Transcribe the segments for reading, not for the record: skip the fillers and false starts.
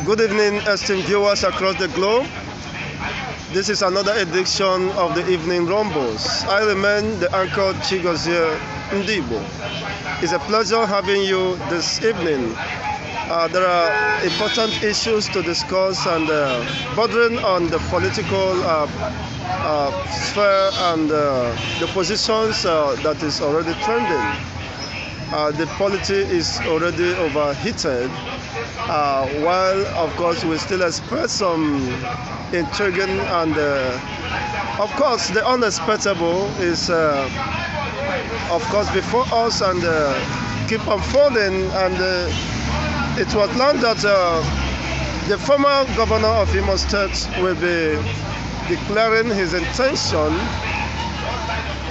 Good evening, esteemed viewers across the globe. This is another edition of the Evening Rumbles. I remain the anchor Chigozie Ndibo. It's a pleasure having you this evening. There are important issues to discuss and bordering on the political sphere and the positions that is already trending. The politics is already overheated, while of course we still expect some intriguing and of course the unexpected is of course before us and keep unfolding, and it was learned that the former governor of Imo State will be declaring his intention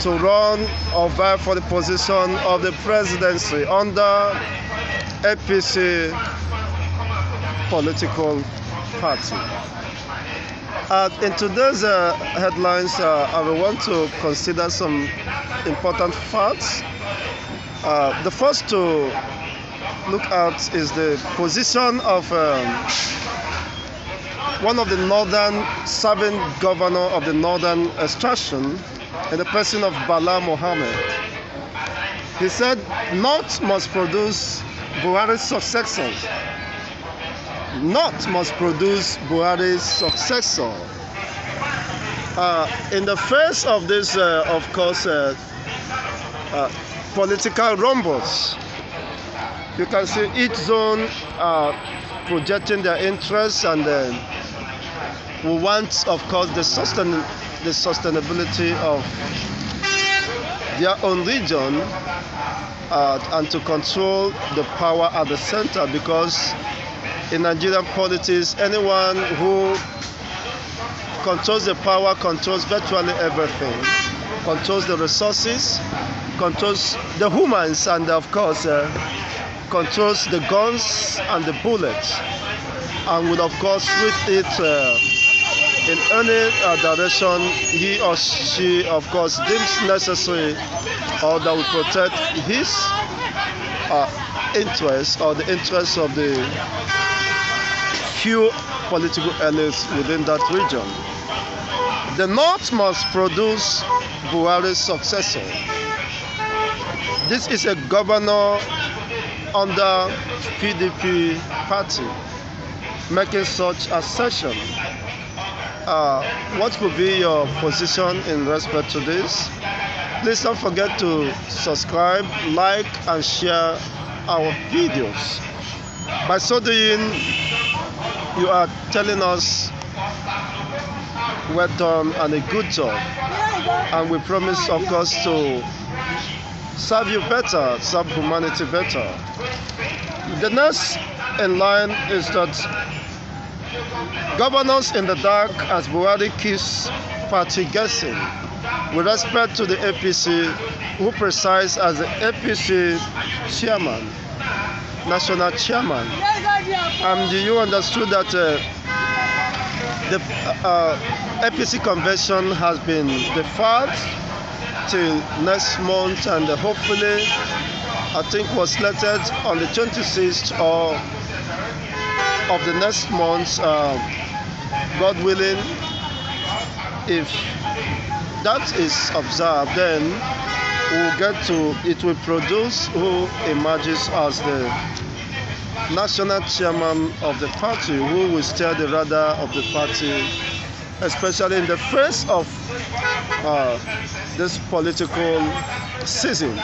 to run or vie for the position of the presidency under APC political party. In today's headlines, I will want to consider some important facts. The first to look at is the position of one of the northern serving governor of the northern extraction, in the person of Bala Mohammed. He said, North must produce Buhari's successor. North must produce Buhari's successor. In the face of this, of course, political rumbles, you can see each zone projecting their interests, and we want, of course, the sustainability of their own region and to control the power at the center, because in Nigerian politics, anyone who controls the power controls virtually everything, controls the resources, controls the humans, and of course controls the guns and the bullets, and would of course switch it in any direction he or she of course deems necessary, or that will protect his interests or the interests of the few political elites within that region. The North must produce Buhari's successor. This is a governor under PDP party making such assertion. What could be your position in respect to this? Please don't forget to subscribe, like, and share our videos. By so doing, you are telling us well done and a good job, and we promise, of course, to serve you better, serve humanity better. The next in line is that governors in the dark as Buhari keeps party guessing with respect to the APC, who presides as the APC chairman, national chairman. And you understood that the APC convention has been deferred till next month, and hopefully I think was slated on the 26th of the next month, God willing. If that is observed, then we'll get to, it will produce who emerges as the national chairman of the party, who will steer the radar of the party, especially in the face of this political season.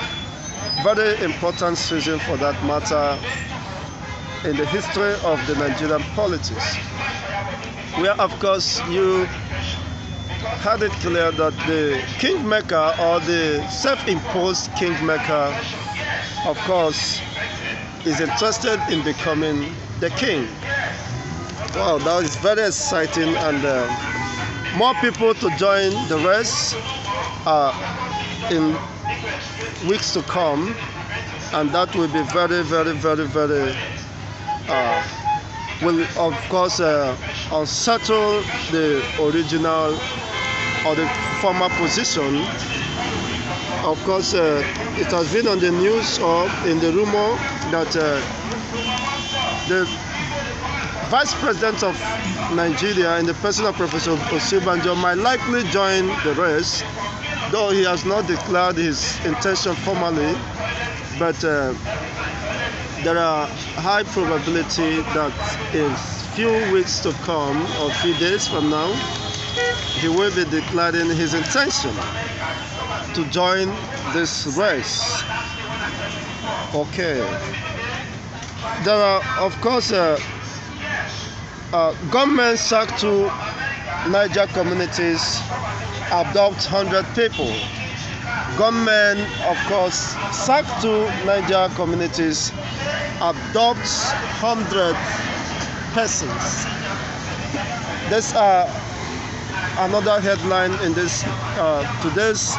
Very important season for that matter in the history of the Nigerian politics, where of course you had it clear that the kingmaker, or the self-imposed kingmaker, of course, is interested in becoming the king. Wow, that is very exciting, and more people to join the race in weeks to come, and that will be very, very, very, very will of course unsettle the original or the former position. Of course, it has been on the news or in the rumor that the Vice President of Nigeria in the person of Professor Osinbajo might likely join the race, though he has not declared his intention formally, but there are high probability that in few weeks to come or few days from now, he will be declaring his intention to join this race. Okay. There are, of course, government sacked 2 Niger communities, adopt 100 people. Government, of course, sacked 2 Niger communities, adopts 100 persons. This another headline in this today's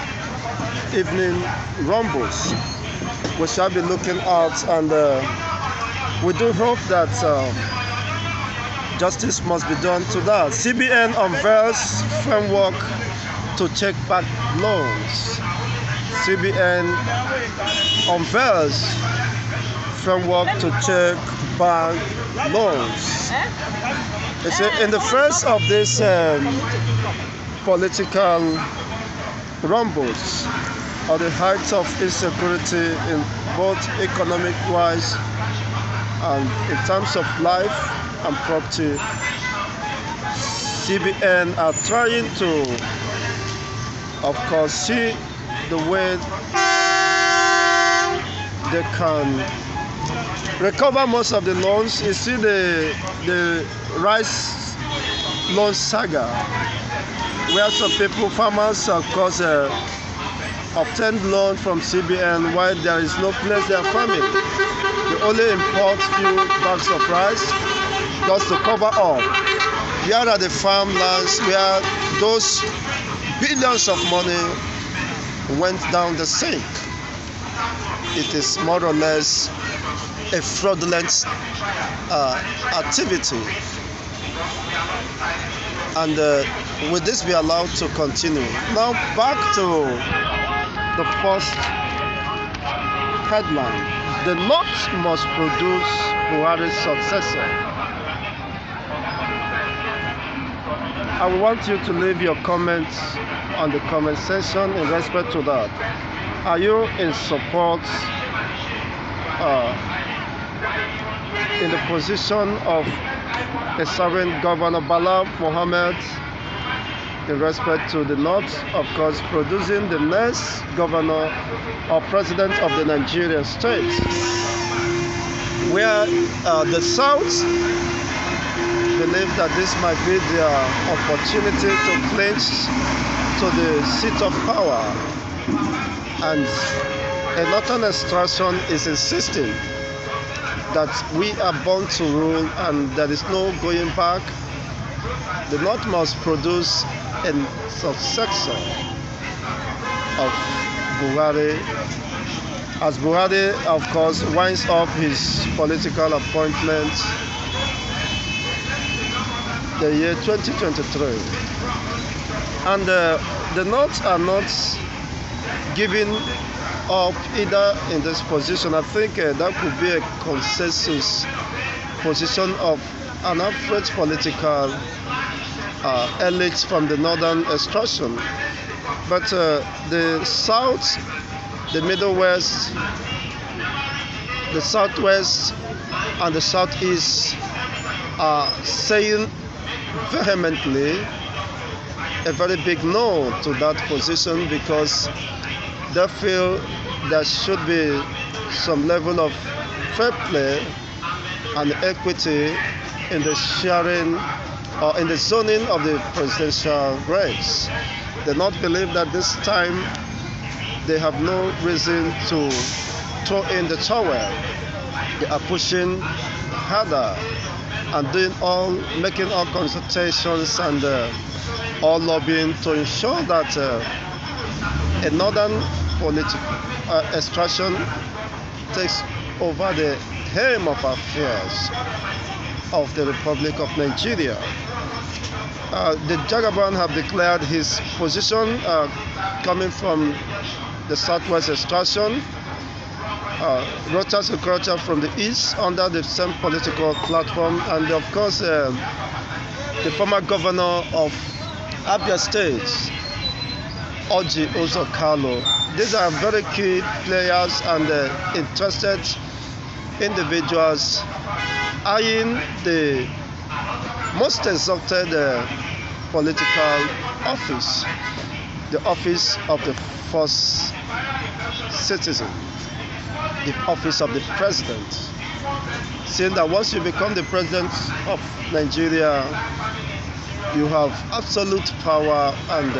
evening rumbles. We shall be looking at, and we do hope that justice must be done to that. CBN unveils framework to take back loans. CBN unveils framework to take back loans. In the face of this political rumbles, or the heights of insecurity in both economic-wise and in terms of life and property, CBN are trying to, of course, see the way they can recover most of the loans. You see the rice loan saga, where some people, farmers, of course, obtained loan from CBN while there is no place they are farming. They only import few bags of rice just to cover up. Here are the farmlands where those billions of money went down the sink. It is more or less a fraudulent activity. And will this be allowed to continue? Now back to the first headline. The North must produce Buhari's successor. I want you to leave your comments on the comment section in respect to that. Are you in support in the position of a sovereign governor Bala Mohammed in respect to the North, of course, producing the next governor or president of the Nigerian state, where the South believe that this might be their opportunity to clinch to the seat of power, and a northern extraction is insisting that we are born to rule and there is no going back. The North must produce a successor of Buhari, as Buhari, of course, winds up his political appointment the year 2023. And the North are not giving up either in this position. I think that could be a consensus position of an average political elite from the northern extraction. But the South, the Middle West, the Southwest, and the Southeast are saying vehemently a very big no to that position, because they feel there should be some level of fair play and equity in the sharing or in the zoning of the presidential race. They not believe that this time they have no reason to throw in the towel. They are pushing harder and making all consultations and all lobbying to ensure that a northern political extraction takes over the helm of affairs of the Republic of Nigeria. The Jagaban have declared his position coming from the Southwest extraction, Rochas Okorocha from the east under the same political platform, and of course the former governor of Abia State, Rochas Okorocha. These are very key players and interested individuals eyeing the most exalted political office, the office of the first citizen, the office of the president. Saying that once you become the president of Nigeria, you have absolute power and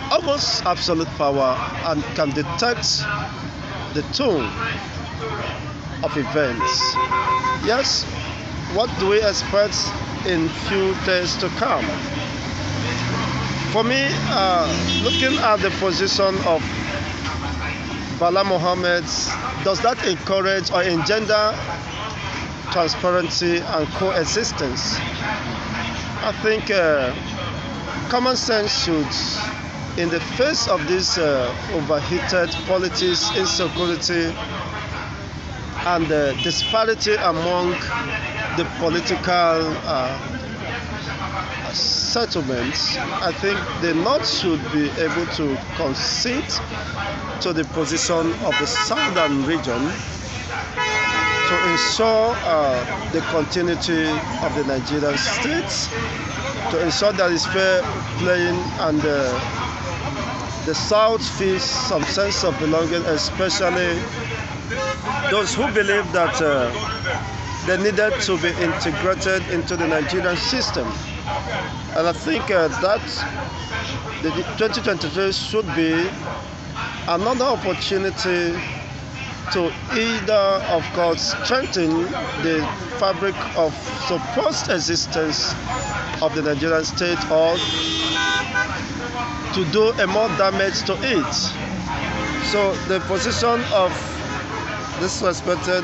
almost absolute power, and can detect the tone of events. Yes, what do we expect in few days to come? For me, looking at the position of Bala Mohammed, does that encourage or engender transparency and coexistence? I think common sense should, in the face of this overheated politics, insecurity, and disparity among the political settlements, I think the North should be able to concede to the position of the southern region to ensure the continuity of the Nigerian state, to ensure that it's fair playing, and the South feels some sense of belonging, especially those who believe that they needed to be integrated into the Nigerian system. And I think that the 2023 should be another opportunity to either, of course, strengthen the fabric of supposed existence of the Nigerian state, or to do a more damage to it. So the position of this respected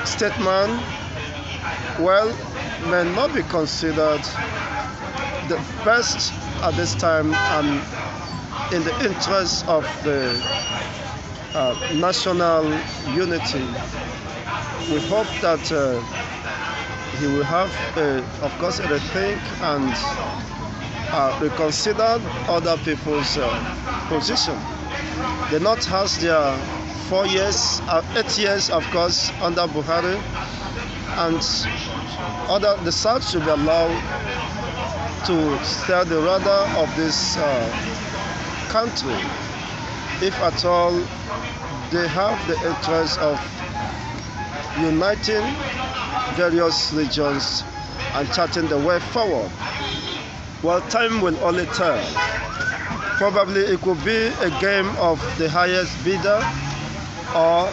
statesman, well, may not be considered the best at this time, and in the interest of the national unity. We hope that he will have, of course, a rethink and reconsider other people's position. The North has their 4 years, 8 years, of course, under Buhari, and the South should be allowed to steer the rudder of this country, if at all they have the interest of uniting various regions and charting the way forward. Well, time will only tell. Probably it could be a game of the highest bidder, or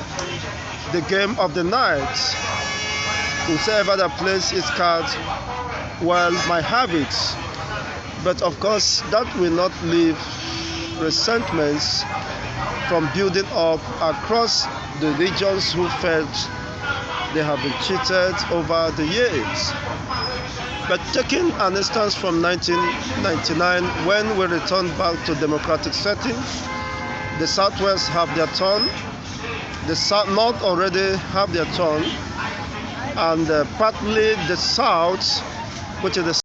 the game of the night. Whoever that plays his card well might have it. But of course, that will not leave resentments from building up across the regions who felt they have been cheated over the years. But taking an instance from 1999, when we returned back to democratic setting, the Southwest have their turn, the North already have their turn, and partly the South, which is the